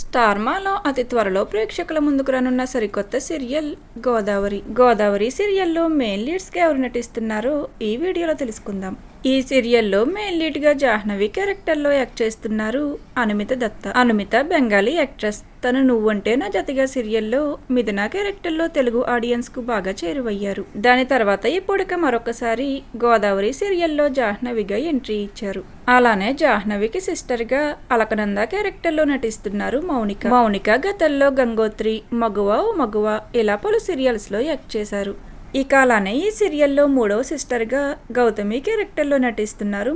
స్టార్మాలో అతి త్వరలో ప్రేక్షకుల ముందుకు రానున్న సరికొత్త సీరియల్ గోదావరి సీరియల్లో మెయిన్ లీడ్స్ గా ఎవరు నటిస్తున్నారో ఈ వీడియోలో తెలుసుకుందాం. ఈ సీరియల్లో మెయిన్ లీడ్ గా జాహ్నవి క్యారెక్టర్ లో యాక్ట్ చేస్తున్నారు అనుమిత దత్త. అనుమిత బెంగాలీ యాక్ట్రెస్. తను నువ్వంటే నా జతగా సీరియల్లో మిథున క్యారెక్టర్ లో తెలుగు ఆడియన్స్ కు బాగా చేరువయ్యారు. దాని తర్వాత ఇప్పుడిక మరొకసారి గోదావరి సీరియల్లో జాహ్నవిగా ఎంట్రీ ఇచ్చారు. అలానే జాహ్నవికి సిస్టర్ గా అలకనంద క్యారెక్టర్ లో నటిస్తున్నారు మౌనిక గతంలో గంగోత్రి, మగువ ఇలా పలు సీరియల్స్ లో యాక్ట్ చేశారు. ఇక అలానే ఈ సీరియల్లో మూడవ సిస్టర్ గా గౌతమి క్యారెక్టర్ లో నటిస్తున్నారు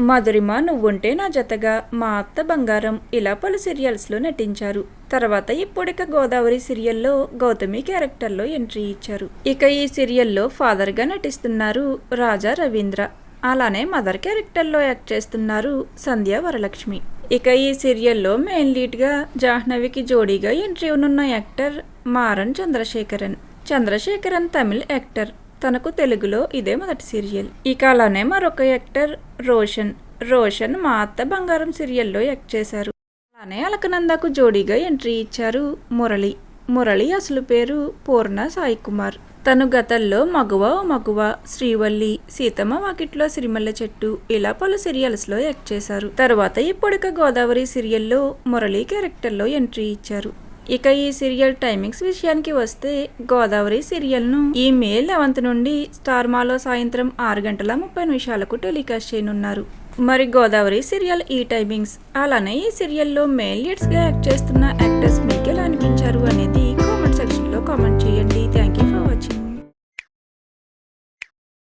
మధురిమ నువ్వుంటే నా జతగా, మా అత్త బంగారం ఇలా పలు సీరియల్స్ లో నటించారు. తర్వాత ఇప్పుడిక గోదావరి సీరియల్లో గౌతమి క్యారెక్టర్ లో ఎంట్రీ ఇచ్చారు. ఇక ఈ సీరియల్లో ఫాదర్ గా నటిస్తున్నారు రాజా రవీంద్ర. అలానే మదర్ క్యారెక్టర్ లో యాక్ట్ చేస్తున్నారు సంధ్య వరలక్ష్మి. ఇక ఈ సీరియల్లో మెయిన్ లీడ్ గా జాహ్నవికి జోడీగా ఎంట్రీ ఉన్న యాక్టర్ మారన్ చంద్రశేఖరన్ తమిళ్ యాక్టర్. తనకు తెలుగులో ఇదే మొదటి సీరియల్. ఇక అలానే మరొక యాక్టర్ రోషన్ మా అత్త బంగారం సీరియల్లో యాక్ట్ చేశారు. అలానే అలకనందకు జోడీగా ఎంట్రీ ఇచ్చారు మురళి అసలు పేరు పూర్ణ సాయి కుమార్. తను గతంలో మగువ, శ్రీవల్లి, సీతమ్మ వాకిట్లో సిరిమల్ల చెట్టు ఇలా పలు సీరియల్స్ లో యాక్ట్ చేశారు. తరువాత ఇప్పుడిక గోదావరి సీరియల్లో మురళి క్యారెక్టర్ లో ఎంట్రీ ఇచ్చారు. ఇక ఈ సీరియల్ టైమింగ్స్ విషయానికి వస్తే గోదావరి సీరియల్ ను ఈ మే 11 నుండి స్టార్ మాలో సాయంత్రం 6:30 టెలికాస్ట్ చేయనున్నారు. మరి గోదావరి సీరియల్ ఈ టైమింగ్స్, అలానే ఈ సీరియల్లో మెయిన్ లీడ్స్ గా యాక్ట్ చేస్తున్న యాక్టర్స్ మీకు ఎలా అనిపించారు అనేది కామెంట్ సెక్షన్ లో కామెంట్ చేయండి. Thank you.